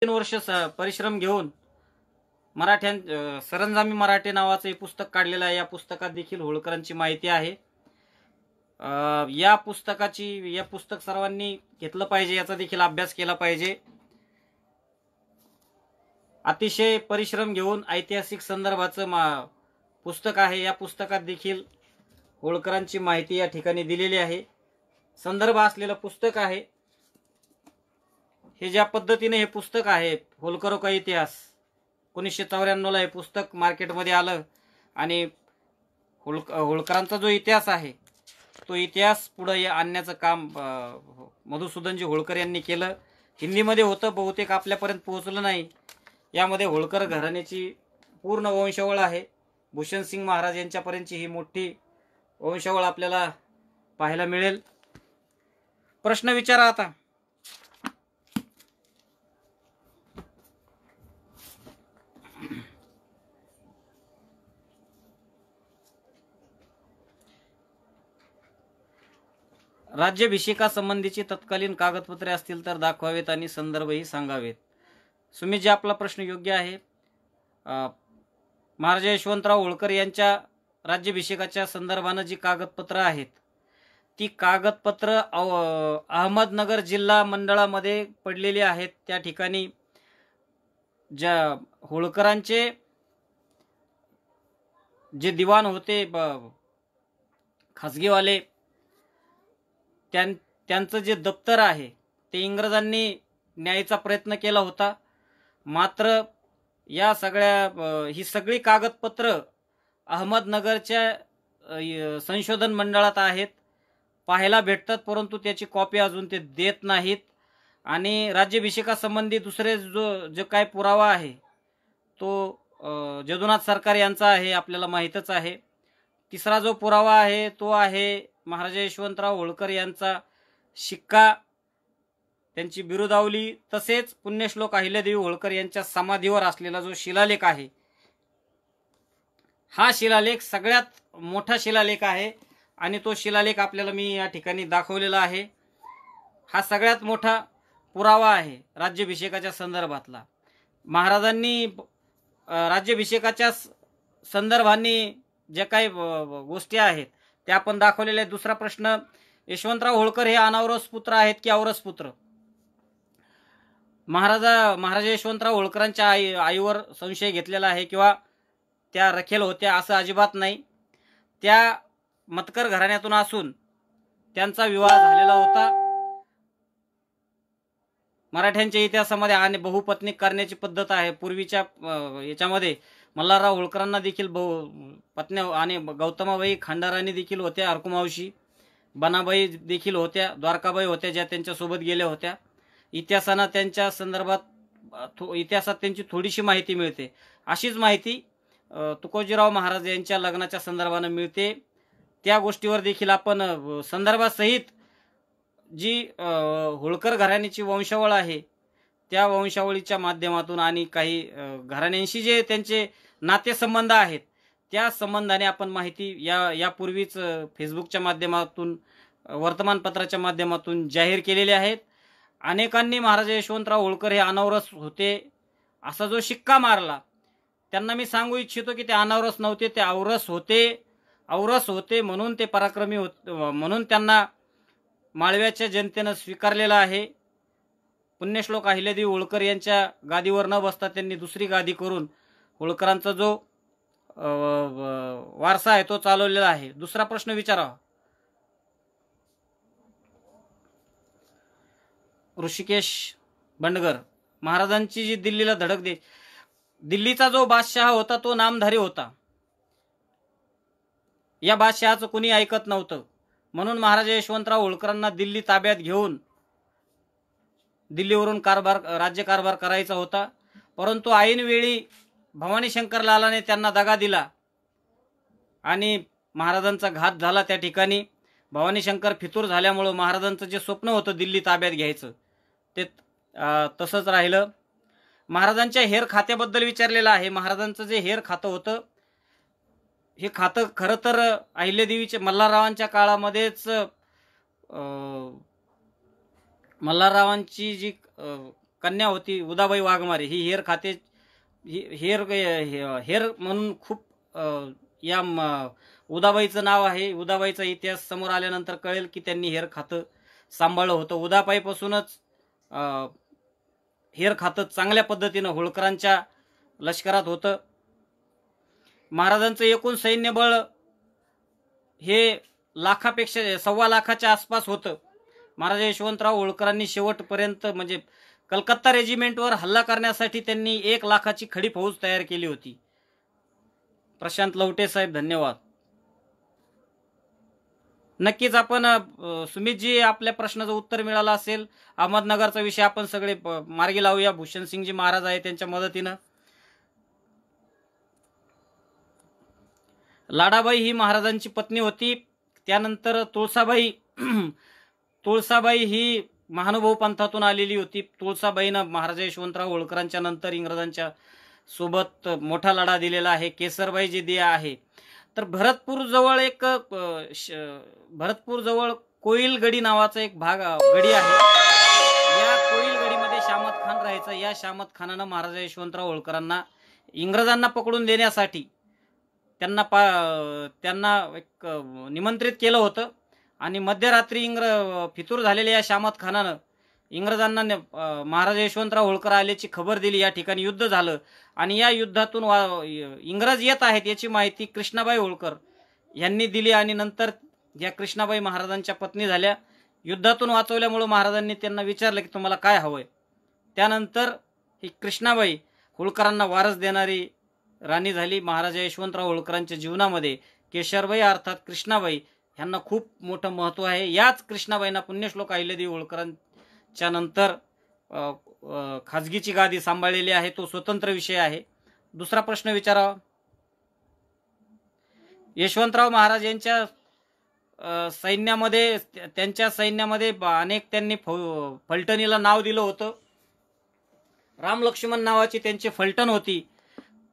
3 वर्ष परिश्रम घेऊन सरंजामी मराठे नावाचं एक पुस्तक काढलेलं आहे। या पुस्तकात देखील होळकरांची माहिती आहे। या पुस्तक सर्वांनी घेतलं पाहिजे, याचा देखील अभ्यास केला पाहिजे। अतिशय परिश्रम घेऊन ऐतिहासिक संदर्भाचं पुस्तक आहे। या पुस्तकात देखील होळकरांची माहिती या ठिकाणी दिलेली आहे। संदर्भ असलेलं पुस्तक आहे हे। ज्या पद्धतीने हे पुस्तक आहे होळकरों का इतिहास, 1994 ला हे पुस्तक मार्केटमध्ये आलं आणि होळकरांचा जो इतिहास आहे तो इतिहास पुढे आणण्याचं काम मधुसूदनजी होळकर यांनी केलं। हिंदीमध्ये होतं, बहुतेक आपल्यापर्यंत पोहोचलं नाही। यामध्ये होळकर घराण्याची पूर्ण वंशावळ आहे। भूषण सिंग महाराज यांच्यापर्यंतची ही मोठी वंशावळ आपल्याला पाहायला मिळेल। प्रश्न विचारा आता। राज्याभिषेकासंबंधीची तत्कालीन कागदपत्रे असतील तर दाखवावेत आणि संदर्भही सांगावेत। सुमितजी, आपला प्रश्न योग्य आहे। महाराजा यशवंतराव होळकर यांच्या राज्याभिषेकाच्या संदर्भाने जी कागदपत्र आहेत ती कागदपत्र अहमदनगर जिल्हा मंडळामध्ये पडलेली आहेत। त्या ठिकाणी ज्या होळकरांचे जे दिवाण होते खासगीवाले, त्यांचं जे दप्तर आहे ते इंग्रजांनी न्यायचा प्रयत्न केला होता। मात्र या ही सगळी कागदपत्र अहमदनगरच्या संशोधन मंडळात आहेत, पाहायला भेटतात, परंतु त्याची कॉपी अजून ते देत नाहीत। आणि राज्याभिषेकासंबंधी दुसरे जो काय पुरावा आहे तो जदुनाथ सरकार यांचा आहे, आपल्याला माहीतच आहे। तिसरा जो पुरावा आहे तो आहे महाराजा यशवंतराव होळकर यांचा शिक्का, त्यांची बिरुदावली, तसेच पुण्यश्लोक अहिल्यादेवी होळकर यांच्या समाधीवर असलेला जो शिलालेख आहे, हा शिलालेख सगळ्यात मोठा शिलालेख आहे आणि तो शिलालेख आपल्याला मी या ठिकाणी दाखवलेला आहे। हा सगळ्यात मोठा पुरावा आहे राज्याभिषेकाच्या संदर्भातला। महाराजांनी राज्याभिषेकाच्या संदर्भाने जे काही गोष्टी आहेत त्या आपण दाखवलेल्या आहेत। दुसरा प्रश्न, यशवंतराव होळकर हे अनावरस पुत्र आहेत की औरस पुत्र? महाराजा यशवंतराव होळकरांच्या आईवर संशय घेतलेला आहे किंवा त्या रखेल होत्या असं अजिबात नाही। त्या मतकर घराण्यातून असून त्यांचा विवाह झालेला होता। मराठ्यांच्या इतिहासामध्ये आणि बहुपत्नी करण्याची पद्धत आहे। पूर्वीच्या याच्यामध्ये मल्हारराव होळकरांना देखील पत्न्या आणि गौतमाबाई खंडाराणी देखील होत्या, अर्कुमावशी बनाबाई देखील होत्या, द्वारकाबाई होत्या ज्या त्यांच्या सोबत गेल्या होत्या। इतिहासात त्यांची थोडीशी माहिती मिळते। अशीच माहिती तुकोजीराव महाराज यांच्या लग्नाच्या संदर्भाने मिळते। त्या गोष्टीवर देखील आपण संदर्भासहित जी होळकर घराण्याची वंशावळ आहे त्या वंशावळीच्या माध्यमातून आणि काही घराण्यांशी जे त्यांचे नातेसंबंध आहेत त्या संबंधाने आपण माहिती यापूर्वीच फेसबुकच्या माध्यमातून, वर्तमानपत्राच्या माध्यमातून जाहीर केलेले आहेत। अनेकांनी महाराजा यशवंतराव होळकर हे अनावरस होते असा जो शिक्का मारला, त्यांना मी सांगू इच्छितो की ते अनावरस नव्हते, ते औरस होते म्हणून ते पराक्रमी होते, म्हणून त्यांना माळव्याच्या जनतेनं स्वीकारलेला आहे। पुण्यश्लोक अहिल्यादेवी होळकर यांच्या गादीवर न बसता त्यांनी दुसरी गादी करून होळकरांचा जो वारसा आहे तो चालवलेला आहे। दुसरा प्रश्न विचारा। ऋषिकेश बंडगर, महाराजांची जी दिल्लीला धडक दे, दिल्लीचा जो बादशाह होता तो नामधारी होता। या बादशहाचं कुणी ऐकत नव्हतं, म्हणून महाराजा यशवंतराव होळकरांना दिल्ली ताब्यात घेऊन दिल्लीवरून राज्यकारभार करायचा होता। परंतु ऐनवेळी भवानी शंकर लालाने त्यांना दगा दिला आणि महाराजांचा घात झाला। त्या ठिकाणी भवानी शंकर फितूर झाल्यामुळे महाराजांचं जे स्वप्न होतं दिल्ली ताब्यात घ्यायचं ते तसंच राहिलं। महाराजांच्या हेर खात्याबद्दल विचारलेलं आहे। महाराजांचं जे हेर खातं होतं हे खातं खरं तर अहिल्यादेवीचे मल्हाररावांच्या काळामध्येच मल्हाररावांची जी कन्या होती उदाबाई वाघमारे, ही हेर खाते हेर हेर म्हणून खूप या उदाबाईचं नाव आहे. उदाबाईचा इतिहास समोर आल्यानंतर कळेल की त्यांनी हेर खातं सांभाळलं होतं. उदाबाईपासूनच हेर खातं चांगल्या पद्धतीनं होळकरांच्या लष्करात होतं. महाराजांचं एकूण सैन्यबळ हे लाखापेक्षा 1.25 लाखाच्या आसपास होतं. महाराजा यशवंतराव होळकरांनी शेवटपर्यंत म्हणजे कलकत्ता रेजिमेंटवर हल्ला करण्यासाठी त्यांनी 1 लाखाची खडी फौज तयार केली होती. प्रशांत लवटे साहेब, धन्यवाद. नक्कीच आपण सुमितजी आपल्या प्रश्नाचं उत्तर मिळालं असेल. अहमदनगरचा विषय आपण सगळे मार्गी लावूया. भूषणसिंगजी महाराज आहे त्यांच्या मदतीनं. लाडाबाई ही महाराजांची पत्नी होती. त्यानंतर तुळसाबाई ही महानुभाव पंथातून आलेली होती. तुळसाबाईनं महाराजा यशवंतराव होळकरांच्या नंतर इंग्रजांच्या सोबत मोठा लढा दिलेला आहे. केसरबाई जे दिया आहे. तर भरतपूर जवळ कोईलगडी नावाचा एक गडी आहे. या कोईलगडीमध्ये शामत खान राहायचा. या शामत खानानं महाराजा यशवंतराव होळकरांना इंग्रजांना पकडून देण्यासाठी त्यांना एक निमंत्रित केलं होतं. आणि मध्यरात्री फितूर झालेल्या या शामत खानानं इंग्रजांना महाराजा यशवंतराव होळकर आल्याची खबर दिली. या ठिकाणी युद्ध झालं आणि या युद्धातून इंग्रज येत आहेत याची माहिती कृष्णाबाई होळकर यांनी दिली. आणि नंतर या कृष्णाबाई महाराजांच्या पत्नी झाल्या. युद्धातून वाचवल्यामुळे महाराजांनी त्यांना विचारलं की तुम्हाला काय हवंय. त्यानंतर ही कृष्णाबाई होळकरांना वारस देणारी राणी झाली. महाराजा यशवंतराव होळकरांच्या जीवनामध्ये केशरबाई अर्थात कृष्णाबाई यांना खूप मोठं महत्व आहे. याच कृष्णाबाईंना पुण्यश्लोक अहिल्यादेवी होळकरांच्या नंतर खाजगीची गादी सांभाळलेली आहे. तो स्वतंत्र विषय आहे. दुसरा प्रश्न विचारावा. यशवंतराव महाराज यांच्या सैन्यामध्ये अनेक त्यांनी फलटणीला नाव दिलं होतं. राम लक्ष्मण नावाची त्यांची फलटण होती.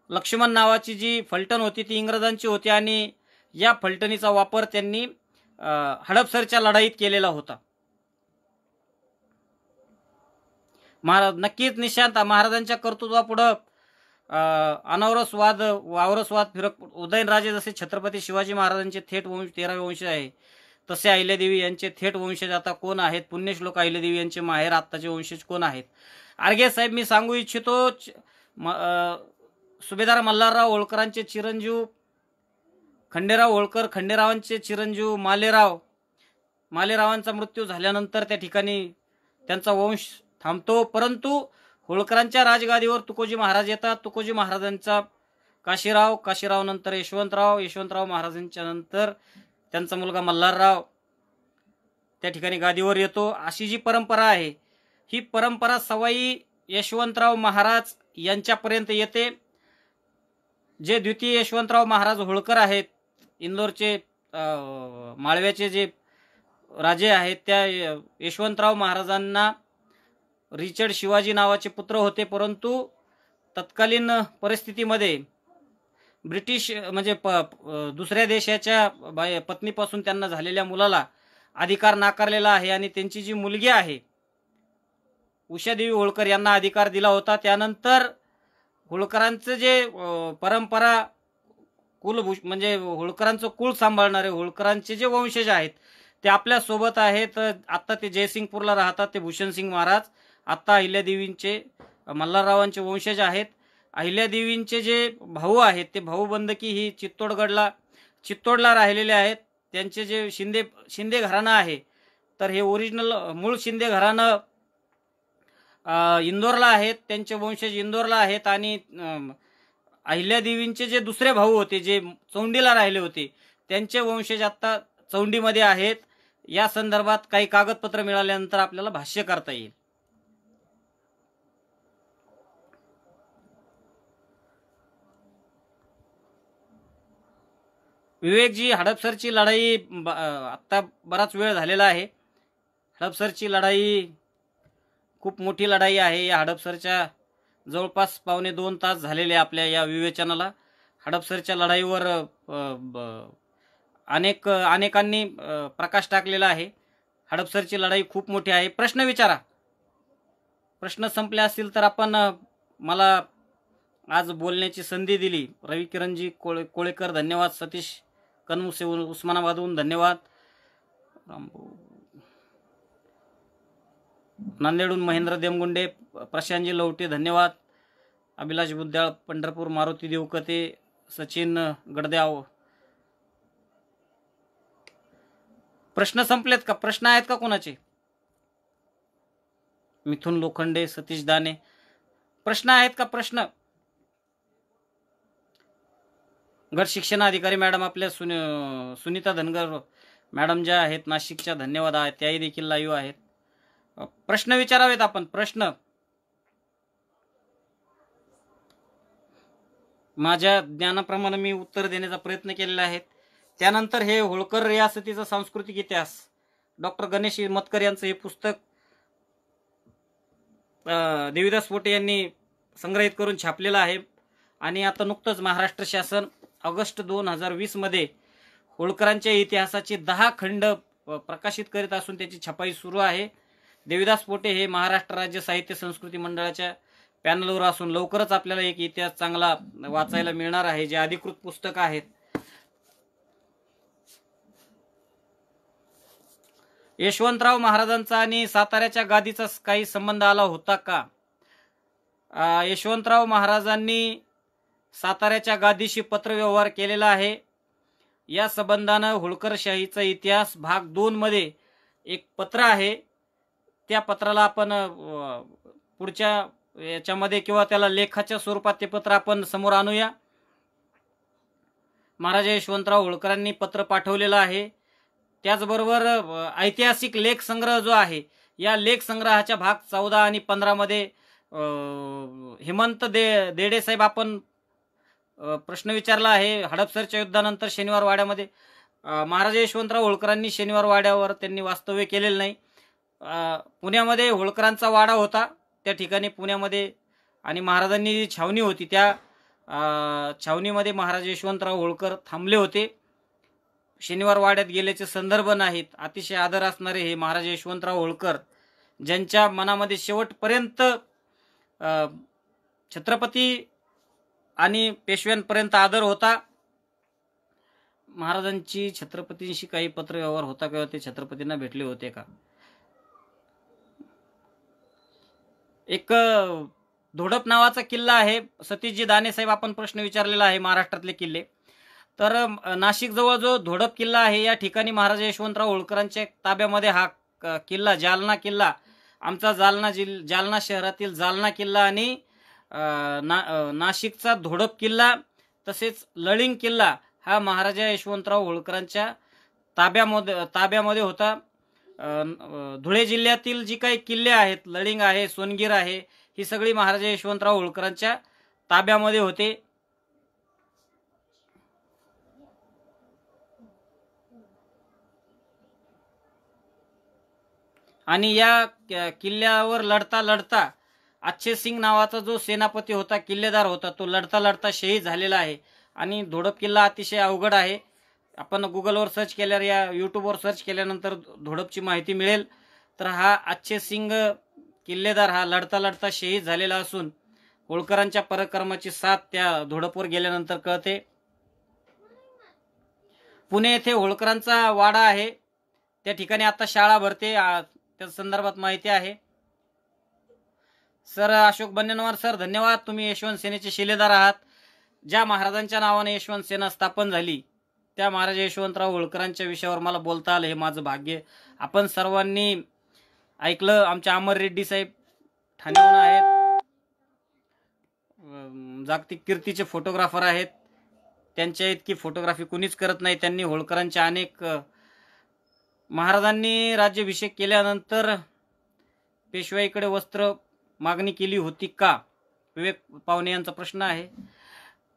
लक्ष्मण नावाची जी फलटण होती ती इंग्रजांची होती आणि या फलटणीचा वापर त्यांनी हडपसरच्या लढाईत केलेला होता. नक्कीच निशांत महाराजांच्या कर्तृत्वापुढं अनवरस वावरसवाद फिरक उदयनराजे जसे छत्रपती शिवाजी महाराजांचे थेट 13वे वंश आहे तसे अहिल्यादेवी यांचे थेट वंशज आता कोण आहेत. पुण्यश्लोक अहिल्यादेवी यांचे माहेर आत्ताचे वंशज कोण आहेत. आर्गे साहेब, मी सांगू इच्छितो सुभेदार मल्हारराव होळकरांचे चिरंजीव खंडेराव होळकर, खंडेरावांचे चिरंजीव मालेरावांचा मृत्यू झाल्यानंतर त्या ठिकाणी त्यांचा वंश थांबतो. परंतु होळकरांच्या राजगादीवर तुकोजी महाराज येतात. तुकोजी महाराजांचा काशीराव नंतर यशवंतराव महाराजांच्या नंतर त्यांचा मुलगा मल्हारराव त्या ठिकाणी गादीवर येतो. अशी जी परंपरा आहे ही परंपरा सवाई यशवंतराव महाराज यांच्यापर्यंत येते. जे द्वितीय यशवंतराव महाराज होळकर आहेत, इंदोरचे माळव्याचे जे राजे आहेत, त्या यशवंतराव महाराजांना रिचर्ड शिवाजी नावाचे पुत्र होते. परंतु तत्कालीन परिस्थितीमध्ये ब्रिटिश म्हणजे दुसऱ्या देशाच्या पत्नीपासून त्यांना झालेल्या मुलाला अधिकार नाकारलेला आहे आणि त्यांची जी मुलगी आहे उषादेवी होळकर यांना अधिकार दिला होता. त्यानंतर होळकरांचं जे परंपरा म्हणजे होळकरांचं कुळ सांभाळणारे होळकरांचे जे वंशज आहेत ते आपल्या सोबत आहेत. आता ते जयसिंगपूरला राहतात. ते भूषणसिंग महाराज आता अहिल्यादेवींचे मल्हाररावांचे वंशज आहेत. अहिल्यादेवींचे जे भाऊ आहेत ते भाऊबंदकी ही चित्तोडला राहिलेले आहेत. त्यांचे जे शिंदे घराणं आहे तर हे ओरिजिनल मूळ शिंदे घराणं इंदोरला आहेत. त्यांचे वंशज इंदोरला आहेत. आणि अहिल्यादेवींचे जे दुसरे भाऊ होते जे चौंडीला राहिले होते त्यांचे वंशज आता चौंडीमध्ये आहेत. या संदर्भात काही कागदपत्र मिळाल्यानंतर आपल्याला भाष्य करता येईल. विवेकजी, हडपसरची लढाई आता बराच वेळ झालेला आहे. हडपसरची लढाई खूप मोठी लढाई आहे. या हडपसरच्या जवळपास 1.25 तास झालेले आपल्या या विवेचनाला. हडपसरच्या लढाईवर अनेकांनी प्रकाश टाकलेला आहे. हडपसरची लढाई खूप मोठी आहे. प्रश्न विचारा. प्रश्न संपले असतील तर आपण मला आज बोलण्याची संधी दिली. रवी किरणजी कोळेकर धन्यवाद. सतीश कनमुसे उस्मानाबादहून धन्यवाद. नांदेडहून महेंद्र देमगुंडे, प्रशांतजी लवटे धन्यवाद. अभिलाष बुद्धाळ पंढरपूर, मारुती देवकते, सचिन गडद्याव. प्रश्न संपलेत का? प्रश्न आहेत का कोणाचे? मिथुन लोखंडे, सतीश दाने, प्रश्न आहेत का? प्रश्न. गट शिक्षण अधिकारी मॅडम आपल्या सुनीता धनगर मॅडम ज्या आहेत नाशिकच्या, धन्यवाद आहेत. त्याही देखील लाईव्ह आहेत. प्रश्न विचारावेत आपण. प्रश्न माझ्या ज्ञानाप्रमाणे मी उत्तर देण्याचा प्रयत्न केलेला आहे. त्यानंतर हे होळकर रियासतीचा सांस्कृतिक इतिहास, डॉक्टर गणेश मतकर यांचं हे पुस्तक देवीदास पोटे यांनी संग्रहित करून छापलेलं आहे. आणि आता नुकतंच महाराष्ट्र शासन ऑगस्ट 2020 मध्ये होळकरांच्या इतिहासाचे 10 खंड प्रकाशित करीत असून त्याची छपाई सुरू आहे. देवीदास पोटे हे महाराष्ट्र राज्य साहित्य संस्कृती मंडळाच्या पॅनलवर असून लवकरच आपल्याला एक इतिहास चांगला वाचायला मिळणार आहे, जे अधिकृत पुस्तक आहेत. यशवंतराव महाराजांचा आणि साताऱ्याच्या गादीचा काही संबंध आला होता का? यशवंतराव महाराजांनी साताऱ्याच्या गादीशी पत्रव्यवहार केलेला आहे. या संबंधानं होळकरशाहीचा इतिहास भाग 2 मध्ये एक पत्र आहे. त्या पत्राला आपण पुढच्या याच्यामध्ये किंवा त्याला लेखाच्या स्वरूपात ते पत्र आपण समोर आणूया. महाराजा यशवंतराव होळकरांनी पत्र पाठवलेलं आहे. त्याचबरोबर ऐतिहासिक लेख संग्रह जो आहे, या लेख संग्रहाच्या भाग 14 आणि 15 मध्ये हेमंत देडे साहेब आपण प्रश्न विचारला आहे. हडपसरच्या युद्धानंतर शनिवार वाड्यामध्ये महाराजा यशवंतराव होळकरांनी शनिवार वाड्यावर त्यांनी वास्तव्य केलेलं नाही. पुण्यामध्ये होळकरांचा वाडा होता, त्या ठिकाणी पुण्यामध्ये, आणि महाराजांनी जी छावणी होती त्या छावणीमध्ये महाराजा यशवंतराव होळकर थांबले होते. शनिवार वाड्यात गेल्याचे संदर्भ नाहीत. अतिशय आदर असणारे हे महाराजा यशवंतराव होळकर, ज्यांच्या मनामध्ये शेवटपर्यंत छत्रपती आणि पेशव्यांपर्यंत आदर होता. महाराजांची छत्रपतींशी काही पत्रव्यवहार होता किंवा ते छत्रपतींना भेटले होते का? एक धोडप नावाचा किल्ला आहे. सतीशजी दाने साहेब आपण प्रश्न विचारलेला आहे महाराष्ट्रातले किल्ले. तर नाशिक जवळ जो धोडप किल्ला आहे, या ठिकाणी महाराजा यशवंतराव होळकरांच्या ताब्यामध्ये हा किल्ला, जालना किल्ला, आमचा जालना शहरातील जालना किल्ला आणि नाशिकचा धोडप किल्ला तसेच लळिंग किल्ला हा महाराजा यशवंतराव होळकरांच्या ताब्यामध्ये होता. धुळे जिल्ह्यातील जी काही किल्ले आहेत, लळिंग आहे, सोनगीर आहे, ही सगळी महाराजा यशवंतराव होळकरांच्या ताब्यामध्ये होते. आणि या किल्ल्यावर लढता लढता अच्छे सिंग नावाचा जो सेनापती होता, किल्लेदार होता, तो लढता लढता शहीद झालेला आहे. आणि धोडप किल्ला अतिशय अवघड आहे. आपण गुगलवर सर्च केल्यावर, या यूट्यूबवर सर्च केल्यानंतर धोडपची माहिती मिळेल. तर हा अच्छे सिंग किल्लेदार हा लढता लढता शहीद झालेला असून होळकरांच्या पराक्रमाची साथ त्या धोडपवर गेल्यानंतर कळते. पुणे येथे होळकरांचा वाडा आहे, त्या ठिकाणी आता शाळा भरते, त्या संदर्भात माहिती आहे. सर अशोक बन्नेनवार सर धन्यवाद. तुम्ही यशवंत सेनेचे शिलेदार आहात. ज्या महाराजांच्या नावाने यशवंत सेना स्थापन झाली त्या महाराजा यशवंतराव होळकरांच्या विषयावर मला बोलता आलं, हे माझं भाग्य. आपण सर्वांनी ऐकलं. आमचे अमर रेड्डी साहेब ठाण्याहून आहेत, जागतिक कीर्तीचे फोटोग्राफर आहेत. त्यांच्या इतकी फोटोग्राफी कुणीच करत नाही. त्यांनी होळकरांच्या अनेक, महाराजांनी राज्याभिषेक केल्यानंतर पेशवाईकडे वस्त्र मागणी केली होती का? विवेक पावणे यांचा प्रश्न आहे.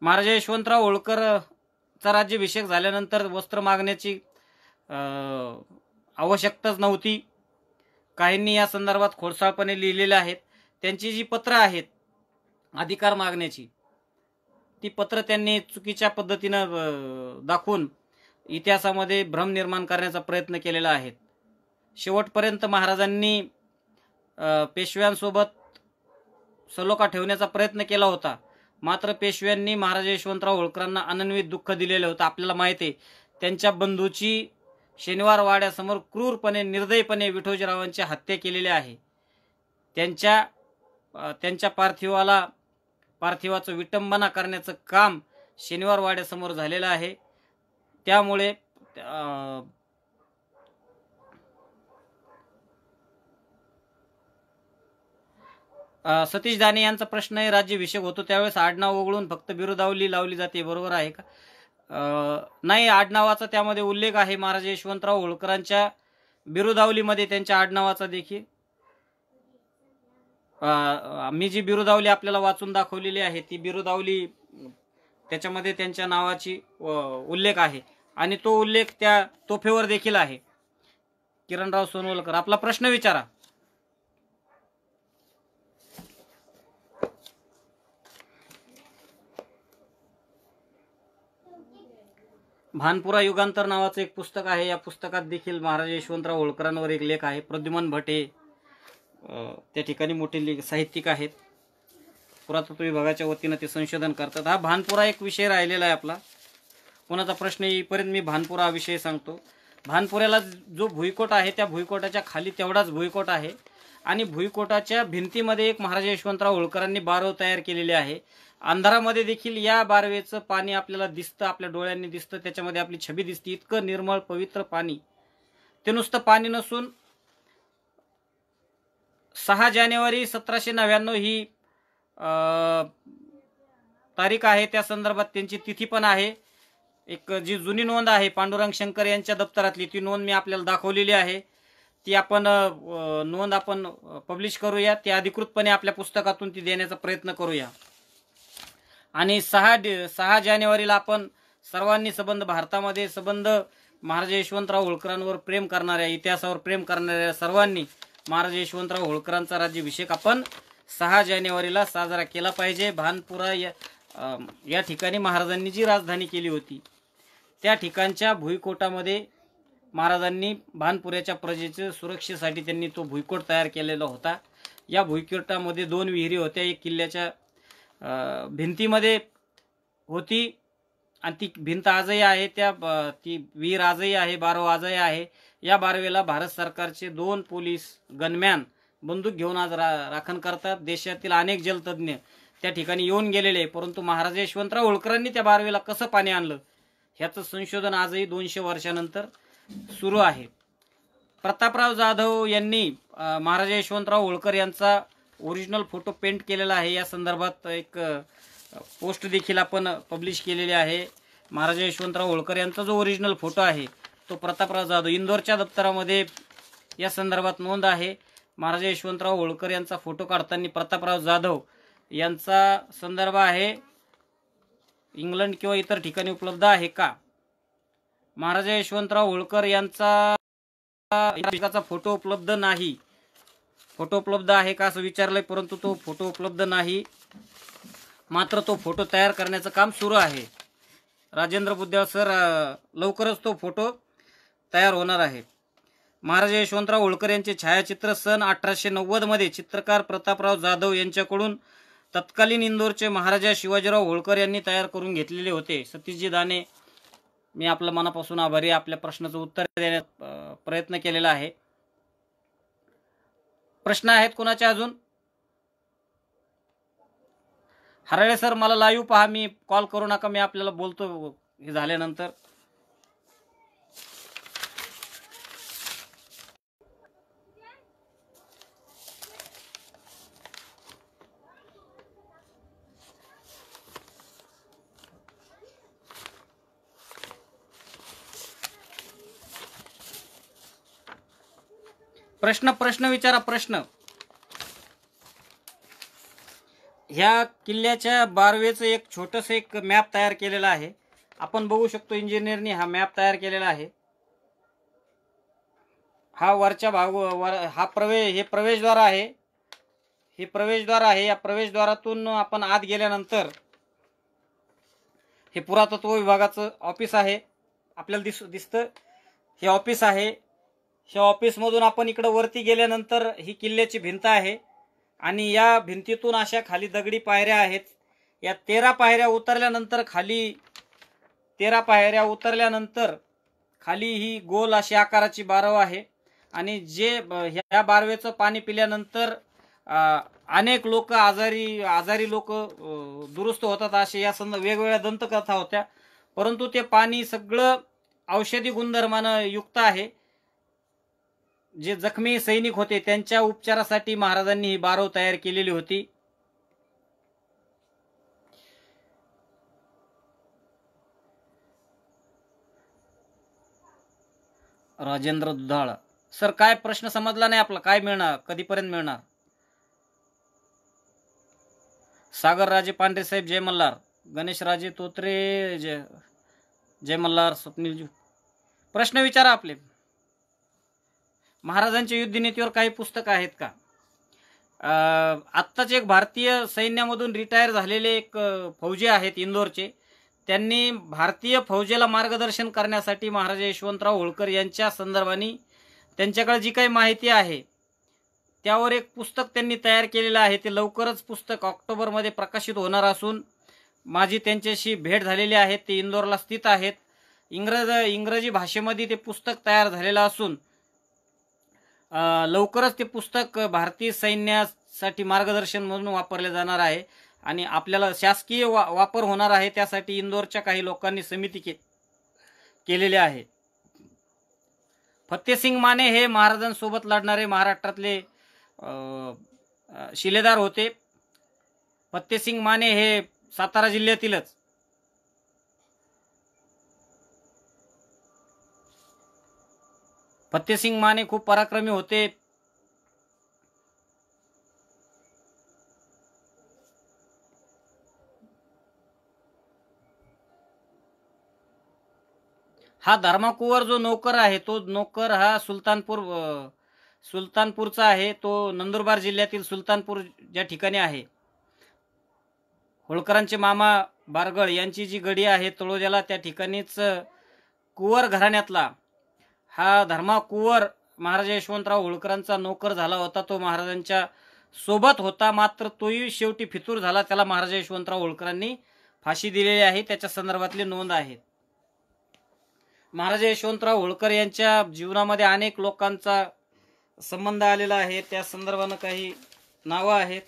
महाराजा यशवंतराव होळकरचा राज्याभिषेक झाल्यानंतर वस्त्र मागण्याची आवश्यकताच नव्हती. काहींनी या संदर्भात खोडसाळपणे लिहिलेले आहेत. त्यांची जी पत्र आहेत अधिकार मागण्याची, ती पत्र त्यांनी चुकीच्या पद्धतीनं दाखवून इतिहासामध्ये भ्रम निर्माण करण्याचा प्रयत्न केलेला आहे. शेवटपर्यंत महाराजांनी पेशव्यांसोबत सलोखा ठेवण्याचा प्रयत्न केला होता, मात्र पेशव्यांनी महाराज यशवंतराव होळकरांना अनन्वित दुःख दिलेलं होतं. आपल्याला माहिती आहे त्यांच्या बंधूची शनिवार वाड्यासमोर क्रूरपणे निर्दयीपणे विठोजीरावांची हत्या केलेली आहे. त्यांच्या पार्थिवाचं विटंबना करण्याचं काम शनिवार वाड्यासमोर झालेलं आहे. त्यामुळे सतीश दाने यांचा प्रश्न आहे, राज्याभिषेक होतो त्यावेळेस आडनाव वगळून फक्त बिरुदावली लावली जाते, बरोबर आहे का? नाही, आडनावाचा त्यामध्ये उल्लेख आहे. महाराज यशवंतराव होळकरांच्या बिरुदावलीमध्ये त्यांच्या आडनावाचा देखील मी जी बिरुदावली आपल्याला वाचून दाखवलेली आहे ती बिरुदावली त्याच्यामध्ये त्यांच्या नावाची उल्लेख आहे आणि तो उल्लेख त्या तोफेवर देखील आहे. किरणराव सोनवलकर, आपला प्रश्न विचारा. भानपुरा युगांतर नावाचं एक पुस्तक आहे. या पुस्तकात देखील महाराज यशवंतराव होळकरांवर एक लेख आहे. प्रद्युमन भटे त्या ठिकाणी मोठे साहित्यिक आहेत. पुरातत्व विभागाच्या वतीनं ते संशोधन करतात. हा भानपुरा एक विषय राहिलेला आहे आपला. कोणाचा प्रश्न येईपर्यंत मी भानपुरा हा विषय सांगतो. भानपुऱ्याला जो भुईकोट आहे त्या भुईकोटाच्या खाली तेवढाच भुईकोट आहे आणि भुईकोटाच्या भिंतीमध्ये एक महाराज यशवंतराव होळकरांनी बारव तयार केलेले आहे. अंधारामध्ये देखील या बारवेचं पाणी आपल्याला दिसतं, आपल्या डोळ्यांनी दिसतं, त्याच्यामध्ये आपली छबी दिसते. इतकं निर्मळ पवित्र पाणी ते नुसतं पाणी नसून 6 जानेवारी 1799 ही तारीख आहे. त्या संदर्भात त्यांची तिथी पण आहे. एक जी जुनी नोंद आहे पांडुरंग शंकर यांच्या दप्तरातली ती नोंद मी आपल्याला दाखवलेली आहे. ती आपण नोंद आपण पब्लिश करूया. ती अधिकृतपणे आपल्या पुस्तकातून ती देण्याचा प्रयत्न करूया. आणि 6 जानेवारीला आपण सर्वांनी भारतामध्ये महाराज यशवंतराव होळकरांवर प्रेम करणाऱ्या, इतिहासावर प्रेम करणाऱ्या सर्वांनी महाराज यशवंतराव होळकरांचा राज्याभिषेक आपण 6 जानेवारीला साजरा केला पाहिजे. भानपुरा या ठिकाणी महाराजांनी जी राजधानी केली होती त्या ठिकाणच्या भुईकोटामध्ये महाराजांनी भानपुऱ्याच्या प्रजेच्या सुरक्षेसाठी त्यांनी तो भुईकोट तयार केलेला होता. या भुईकोटामध्ये 2 विहिरी होत्या. एक किल्ल्याच्या भिंतीमध्ये होती आणि ती भिंत आजही आहे, ती विहीर आजही आहे, बारव आजही आहे. या बारवेला भारत सरकारचे 2 पोलीस गनमॅन बंदूक घेऊन आज राखण करतात. देशातील अनेक जलतज्ञ त्या ठिकाणी येऊन गेलेले, परंतु महाराज यशवंतराव होळकरांनी त्या बारवेला कसं पाणी आणलं ह्याचं संशोधन आजही 200 वर्षानंतर सुरू आहे. प्रतापराव जाधव यांनी महाराज यशवंतराव होळकर यांचा ओरिजिनल फोटो पेंट केलेला आहे. या संदर्भात एक पोस्ट देखील आपण पब्लिश केलेली आहे. महाराज यशवंतराव होळकर यांचा जो ओरिजिनल फोटो आहे तो प्रतापराव जाधव इंदोरच्या दप्तरामध्ये या संदर्भात नोंद आहे. महाराज यशवंतराव होळकर यांचा फोटो काढताना प्रतापराव जाधव यांचा संदर्भ आहे. इंग्लंड किंवा इतर ठिकाणी उपलब्ध आहे का? महाराज यशवंतराव होळकर यांचा फोटो उपलब्ध नाही. फोटो उपलब्ध आहे का असं विचारलंय, परंतु तो फोटो उपलब्ध नाही. मात्र तो फोटो तयार करण्याचं काम सुरू आहे. राजेंद्र बुद्ध्याळ सर, लवकरच तो फोटो तयार होणार आहे. महाराज यशवंतराव होळकर यांचे छायाचित्र सन 1890 मध्ये चित्रकार प्रतापराव जाधव यांच्याकडून तत्कालीन इंदोरचे महाराजा शिवाजीराव होळकर यांनी तयार करून घेतलेले होते. सतीशजी दाने, मी आपल्या मनापासून आभारी. आपल्या प्रश्नाचं उत्तर देण्याचा प्रयत्न केलेला आहे. प्रश्न आहेत कोणाचे अजून? हराळे सर, मला लाईव्ह पहा, मी कॉल करू नका, मी आपल्याला बोलतो हे झाल्यानंतर. प्रश्न विचारा. प्रश्न. ह्या किल्ल्याच्या बारवेचं एक छोटंसं एक मॅप तयार केलेला आहे. आपण बघू शकतो इंजिनियरनी हा मॅप तयार केलेला आहे. हा वरच्या भाग हा हे प्रवेशद्वार आहे. हे प्रवेशद्वार आहे. या प्रवेशद्वारातून आपण आत गेल्यानंतर हे पुरातत्व विभागाचं ऑफिस आहे. आपल्याला दिसतं हे ऑफिस आहे. ह्या ऑफिसमधून आपण इकडे वरती गेल्यानंतर ही किल्ल्याची भिंत आहे आणि या भिंतीतून अशा खाली दगडी पायऱ्या आहेत. या 13 पायऱ्या उतरल्यानंतर खाली ही गोल अशी आकाराची बारव आहे. आणि ह्या बारवेचं पाणी पिल्यानंतर अनेक लोक आजारी लोक दुरुस्त होतात, असे या वेगवेगळ्या दंतकथा होत्या. परंतु ते पाणी सगळं औषधी गुणधर्मानं युक्त आहे. जे जखमी सैनिक होते त्यांच्या उपचारासाठी महाराजांनी ही बारव तयार केलेली होती. राजेंद्र दुधाळ सर, काय प्रश्न समजला नाही आपला? काय मिळणार, कधीपर्यंत मिळणार? सागर राजे पांढरे साहेब जय मल्हार, गणेश राजे तोत्रे जय मल्हार, स्वप्नील प्रश्न विचारा आपले. महाराजांच्या युद्धनीतीवर काही पुस्तक आहेत का? आत्ताच एक भारतीय सैन्यामधून रिटायर झालेले एक फौजी आहेत इंदोरचे. त्यांनी भारतीय फौजेला मार्गदर्शन करण्यासाठी महाराजा यशवंतराव होळकर यांच्या संदर्भाने त्यांच्याकडे जी काही माहिती आहे त्यावर एक पुस्तक त्यांनी तयार केलेलं आहे. ते लवकरच पुस्तक ऑक्टोबरमध्ये प्रकाशित होणार असून माझी त्यांच्याशी भेट झालेली आहे. ते इंदोरला स्थित आहेत. इंग्रजी भाषेमध्ये ते पुस्तक तयार झालेलं असून लवकरच ते पुस्तक भारतीय सैन्यासाठी मार्गदर्शन म्हणून वापरले जाणार आहे आणि आपल्याला शासकीय वापर होणार आहे. त्यासाठी इंदोरच्या काही लोकांनी समिती केलेली आहे. फत्तेसिंग माने हे महाराजांसोबत लढणारे महाराष्ट्रातले शिलेदार होते. फत्तेसिंग माने हे सातारा जिल्ह्यातीलच. फत्तेसिंग माने खूप पराक्रमी होते. हा धर्माकुंवर जो नोकर आहे तो नोकर हा सुलतानपूरचा आहे. तो नंदुरबार जिल्ह्यातील सुलतानपूर ज्या ठिकाणी आहे. होळकरांचे मामा बारगळ यांची जी गडी आहे तळोज्याला त्या ठिकाणीच कुंवर घराण्यातला हा धर्माकुंवर महाराजा यशवंतराव होळकरांचा नोकर झाला होता. तो महाराजांच्या सोबत होता, मात्र तोही शेवटी फितूर झाला. त्याला महाराजा यशवंतराव होळकरांनी फाशी दिलेली आहे. त्याच्या संदर्भातली नोंद आहे. महाराजा यशवंतराव होळकर यांच्या जीवनामध्ये अनेक लोकांचा संबंध आलेला आहे. त्या संदर्भानं काही नावं आहेत.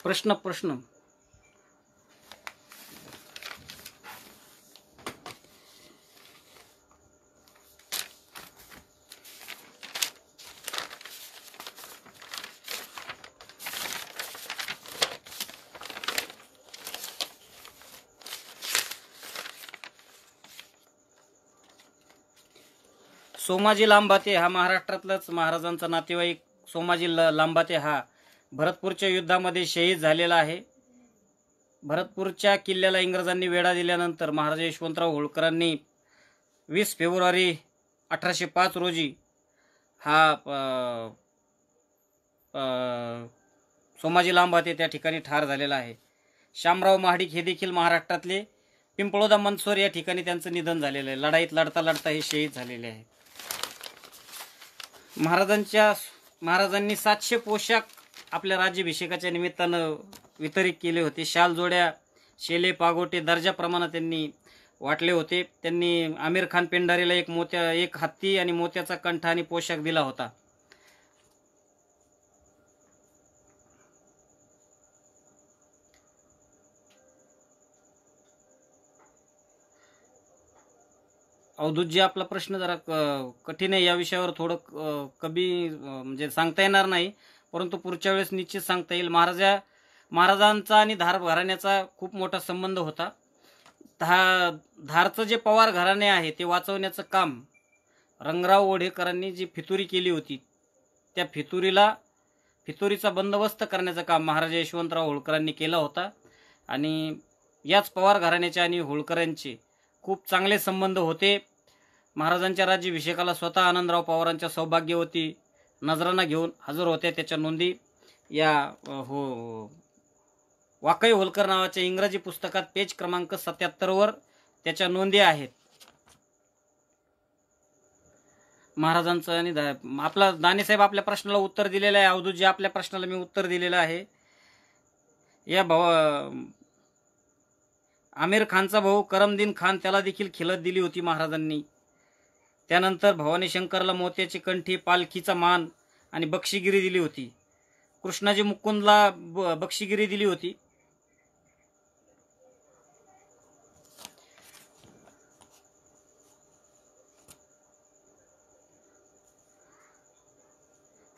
प्रश्न सोमाजी लांबाते हा महाराष्ट्रातलाच महाराजांचा नातेवाईक. सोमाजी लांबाते हा भरतपूरच्या युद्धामध्ये शहीद झालेला आहे. भरतपूरच्या किल्ल्याला इंग्रजांनी वेढा दिल्यानंतर महाराजा यशवंतराव होळकरांनी 20 फेब्रुवारी 1805 रोजी हा सोमाजी लांबाते त्या ठिकाणी ठार झालेला आहे. शामराव महाडिक हे देखील महाराष्ट्रातले पिंपळोदा मनसोर या ठिकाणी त्यांचं निधन झालेलं आहे. लढाईत लढता लढता हे शहीद झालेले आहे. महाराजांनी 700 पोशाख आपल्या राज्याभिषेकाच्या निमित्तानं वितरित केले होते. शाल, जोड्या, शेले, पागोटे दर्जाप्रमाणे त्यांनी वाटले होते. त्यांनी आमिर खान पेंढारीला एक हत्ती आणि मोत्याचा कंठ आणि पोशाख दिला होता. अवधूतजी, आपला प्रश्न जरा कठीण आहे. या विषयावर थोडं म्हणजे सांगता येणार नाही, परंतु पुढच्या वेळेस निश्चित सांगता येईल. महाराजांचा आणि धार घराण्याचा खूप मोठा संबंध होता. धारचं जे पवार घराणे आहे ते वाचवण्याचं काम रंगराव ओढेकरांनी जी फितुरी केली होती त्या फितुरीचा बंदोबस्त करण्याचं काम महाराजा यशवंतराव होळकरांनी केला होता. आणि याच पवार घराण्याचे आणि होळकरांचे खूप चांगले संबंध होते. महाराजांच्या राज्याभिषेकाला स्वतः आनंदराव पवारांच्या सौभाग्यवती नजरांना घेऊन हजर होत्या, त्याच्या नोंदी या वाकई होलकर नावाच्या इंग्रजी पुस्तकात पेज क्रमांक 77 वर त्याच्या नोंदी आहेत. महाराजांचं आणि आपला दानेसाहेब आपल्या प्रश्नाला उत्तर दिलेलं आहे. अवधूतजी आपल्या प्रश्नाला मी उत्तर दिलेलं आहे. या आमिर खानचा भाऊ करमदीन खान, त्याला देखील खिलत दिली होती महाराजांनी. त्यानंतर भवानी शंकरला मोत्याची कंठी, पालखीचा मान आणि बक्षिगिरी दिली होती. कृष्णाजी मुकुंदला बक्षिगिरी दिली होती.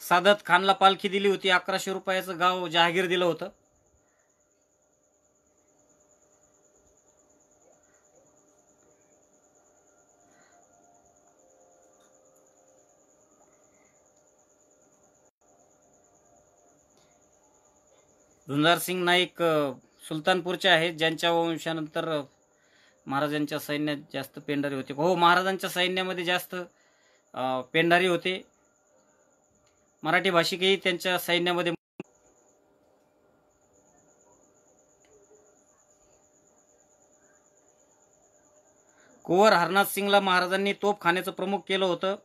सादत खानला पालखी दिली होती. 1100 रुपयाचं गाव जहागीर दिलं होतं. झुंजारसिंग नाईक सुलतानपूरचे आहेत, ज्यांच्या वंशानंतर महाराजांच्या सैन्यात जास्त पेंढारी होते. हो, महाराजांच्या सैन्यामध्ये जास्त पेंढारी होते. मराठी भाषिकही त्यांच्या सैन्यामध्ये. कुंवर हरनाथ सिंगला महाराजांनी तोफखान्याचं प्रमुख केलं होतं.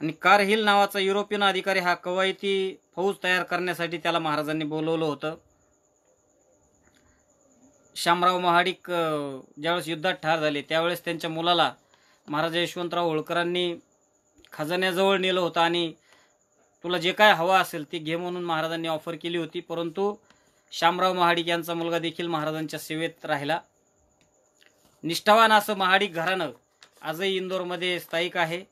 आणि कारहिल नावाचा युरोपियन अधिकारी हा कवायती फौज तयार करण्यासाठी त्याला महाराजांनी बोलवलं होतं. शामराव महाडिक ज्यावेळेस युद्धात ठार झाले त्यावेळेस त्यांच्या मुलाला महाराजा यशवंतराव होळकरांनी खजान्याजवळ नेलं होतं आणि तुला जे काय हवं असेल ते घे म्हणून महाराजांनी ऑफर केली होती. परंतु शामराव महाडिक यांचा मुलगा देखील महाराजांच्या सेवेत राहिला. निष्ठावान असं महाडिक घराणं आजही इंदोरमध्ये स्थायिक आहे.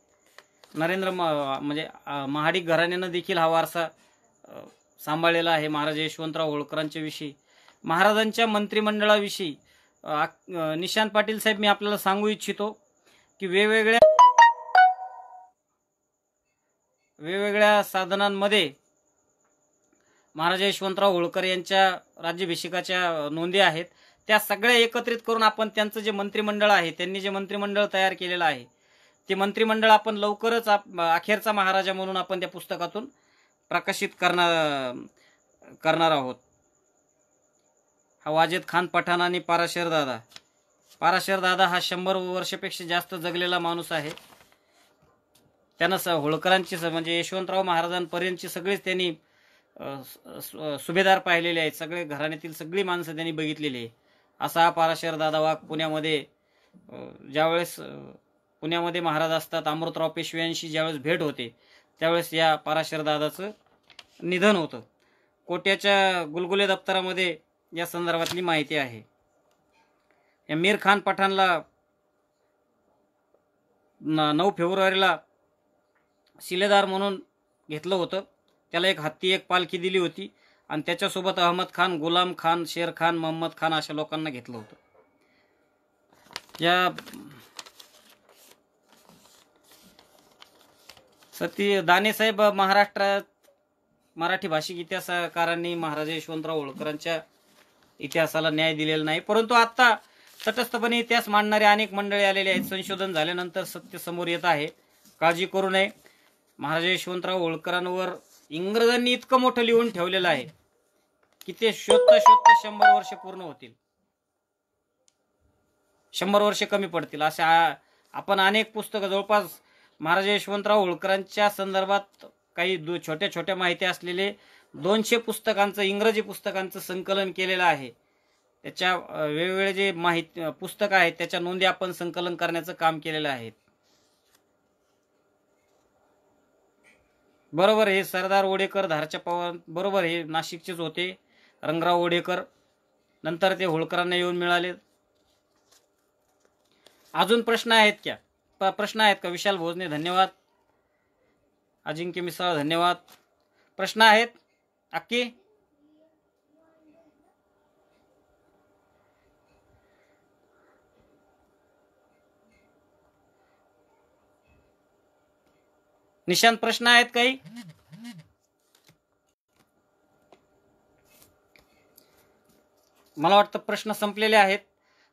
म्हणजे महाडिक घराण्यानं देखील हा वारसा सांभाळलेला आहे. महाराज यशवंतराव होळकरांच्या विषयी, महाराजांच्या मंत्रिमंडळाविषयी निशांत पाटील साहेब मी आपल्याला सांगू इच्छितो की वेगवेगळ्या साधनांमध्ये महाराज यशवंतराव होळकर यांच्या राज्याभिषेकाच्या नोंदी आहेत. त्या सगळ्या एकत्रित करून आपण त्यांचं जे मंत्रिमंडळ आहे, त्यांनी जे मंत्रिमंडळ तयार केलेलं आहे, ते मंत्रिमंडळ आपण लवकरच अखेरचा महाराजा म्हणून आपण त्या पुस्तकातून प्रकाशित करणार आहोत. हा वाजेद खान पठाण आणि पाराशर दादा हा 100 वर्षापेक्षा जास्त जगलेला माणूस आहे. त्यानं होळकरांची म्हणजे यशवंतराव महाराजांपर्यंतची सगळीच त्यांनी सुभेदार पाहिलेले आहेत. सगळे घराण्यातील सगळी माणसं त्यांनी बघितलेली आहे. असा हा पाराशर दादा वाघ पुण्यामध्ये ज्यावेळेस पुण्यामध्ये महाराज असतात, अमृतराव पेशव्यांशी ज्यावेळेस भेट होते त्यावेळेस या पाराशर दादाचं निधन होतं. कोट्याच्या गुलगुले दप्तरामध्ये या संदर्भातली माहिती आहे. या मीर खान पठाणला 9 फेब्रुवारीला शिलेदार म्हणून घेतलं होतं. त्याला एक हत्ती, एक पालखी दिली होती आणि त्याच्यासोबत अहमद खान, गुलाम खान, शेर खान, मोहम्मद खान अशा लोकांना घेतलं होतं. या सती दानेसाहेब महाराष्ट्रात मराठी भाषिक इतिहासकारांनी महाराजा यशवंतराव होळकरांच्या इतिहासाला न्याय दिलेला नाही. परंतु आता तटस्थपणे इतिहास मांडणारे अनेक मंडळी आलेले आहेत. संशोधन झाल्यानंतर सत्य समोर येत आहे. काळजी करू नये. महाराजा यशवंतराव होळकरांवर इंग्रजांनी इतकं मोठं लिहून ठेवलेलं आहे की ते शोधता 100 वर्ष पूर्ण होतील, 100 वर्ष कमी पडतील. अशा आपण अनेक पुस्तकं जवळपास महाराजा यशवंतराव होळकरांच्या संदर्भात काही छोट्या छोट्या माहिती असलेले 200 पुस्तकांचं, इंग्रजी पुस्तकांचं संकलन केलेलं आहे. त्याच्या वेगवेगळे जे माहिती पुस्तकं आहेत त्याच्या नोंदी आपण संकलन करण्याचं काम केलेलं आहे. बरोबर, हे सरदार ओडेकर धारच्या पवार बरोबर हे नाशिकचेच होते, रंगराव ओडेकर. नंतर ते होळकरांना येऊन मिळाले. अजून प्रश्न आहेत का? विशाल भोजने धन्यवाद. अजिंक्य मिसाळ धन्यवाद. प्रश्न आहेत अक्की? निशांत प्रश्न आहेत काही? मला वाटतं प्रश्न संपलेले आहेत.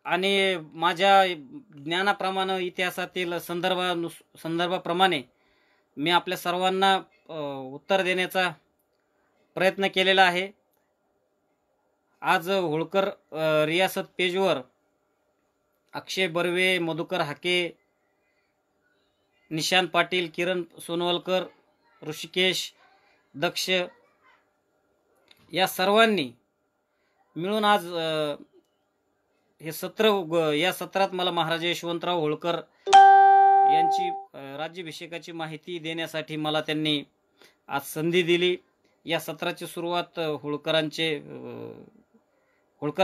आणि माझ्या ज्ञानाप्रमाणे इतिहासातील संदर्भाप्रमाणे मी आपल्या सर्वांना उत्तर देण्याचा प्रयत्न केलेला आहे। आज होळकर रियासत पेजवर अक्षय बर्वे, मधुकर हाके, निशांत पाटील, किरण सोनवलकर, ऋषिकेश, दक्ष या सर्वांनी मिळून आज हे या सत्रात मला महाराजा यशवंतराव होळकर यांची राज्याभिषेकाची माहिती देण्यासाठी मला त्यांनी आज संधी दिली। या सत्राची सुरुवात होळकर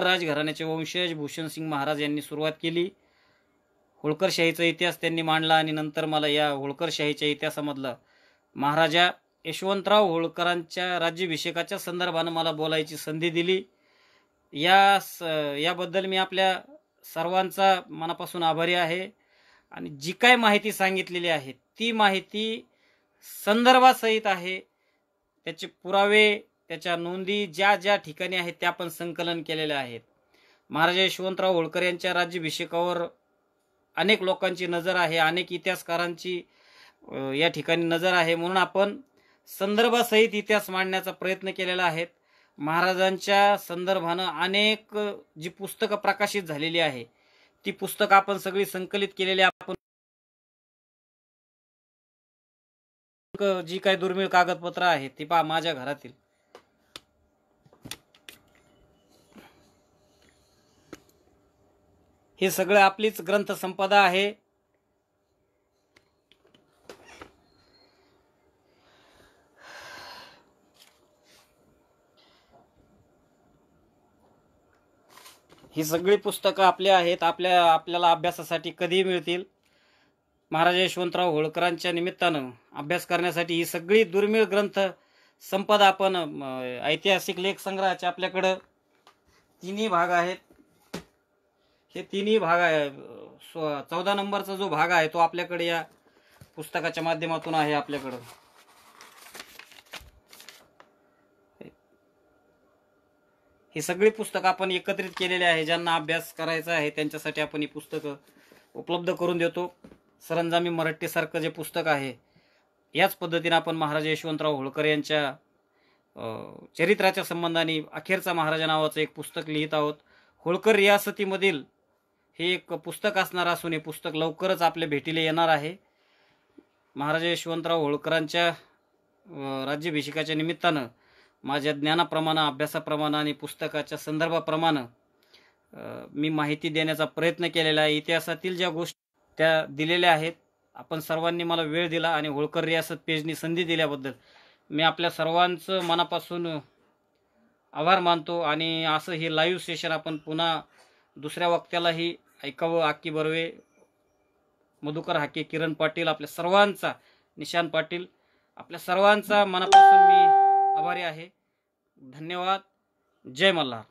राजघराण्याचे वंशज भूषणसिंग महाराज यांनी सुरुवात केली। होळकरशाहीचा इतिहास त्यांनी मांडला आणि नंतर मला या होळकरशाहीच्या इतिहासामधला महाराजा यशवंतराव होळकरांच्या राज्याभिषेकाच्या संदर्भाने मला बोलायची संधी दिली। याबद्दल मी आपल्या सर्वांचा मनापासून आभारी आहे। आणि जी काय माहिती सांगितलेली आहे ती माहिती संदर्भासहित आहे, त्याचे पुरावे, त्याच्या नोंदी ज्या ज्या ठिकाणी आहेत त्या पण संकलन केलेल्या आहेत। महाराजा यशवंतराव होळकर यांच्या राज्याभिषेकावर अनेक लोकांची नजर आहे, अनेक इतिहासकारांची या ठिकाणी नजर आहे, म्हणून आपण संदर्भासहित इतिहास मांडण्याचा प्रयत्न केलेला आहे। महाराजांच्या संदर्भानं अनेक जी पुस्तकं प्रकाशित झालेली आहे ती पुस्तकं आपण सगळी संकलित केलेली आपण जी काही दुर्मिळ कागदपत्र आहेत ती पहा माझ्या घरातील। हे सगळं आपलीच ग्रंथ संपदा आहे। ही सगळी पुस्तकं आपली आहेत, आपल्याला अभ्यासासाठी कधीही मिळतील। महाराजा यशवंतराव होळकरांच्या निमित्तानं अभ्यास करण्यासाठी ही सगळी दुर्मिळ ग्रंथ संपदा आपण ऐतिहासिक लेख संग्रहाचे आपल्याकडे तिन्ही भाग आहेत। हे तिन्ही भाग आहे, 14 नंबरचा जो भाग आहे तो आपल्याकडे या पुस्तकाच्या माध्यमातून आहे आपल्याकडे। ही सगळी पुस्तकं आपण एकत्रित केलेली आहे, ज्यांना अभ्यास करायचा आहे त्यांच्यासाठी आपण ही पुस्तकं उपलब्ध करून देतो। सरंजामी मराठीसारखं जे पुस्तक आहे याच पद्धतीने आपण महाराजा यशवंतराव होळकर यांच्या चरित्राच्या संबंधाने अखेरचा महाराजा नावाचं एक पुस्तक लिहित आहोत। होळकर रियासतीमधील हे एक पुस्तक असणार असून हे पुस्तक लवकरच आपल्या भेटीला येणार आहे। महाराजा यशवंतराव होळकरांच्या राज्याभिषेकाच्या निमित्तानं माझ्या ज्ञानाप्रमाणे, अभ्यासाप्रमाणे आणि पुस्तकाच्या संदर्भाप्रमाणे मी माहिती देण्याचा प्रयत्न केलेला आहे। इतिहासातील ज्या गोष्टी त्या दिलेल्या आहेत, आपण सर्वांनी मला वेळ दिला आणि होळकर रियासत पेजनी संधी दिल्याबद्दल मी आपल्या सर्वांचं मनापासून आभार मानतो। आणि असं हे लाईव्ह सेशन आपण पुन्हा दुसऱ्या वक्त्यालाही ऐकावं। अक्की बर्वे, मधुकर हाके, किरण पाटील, आपल्या सर्वांचा, निशांत पाटील, आपल्या सर्वांचा मनापासून मी आभारी आहे। धन्यवाद। जय मल्हार।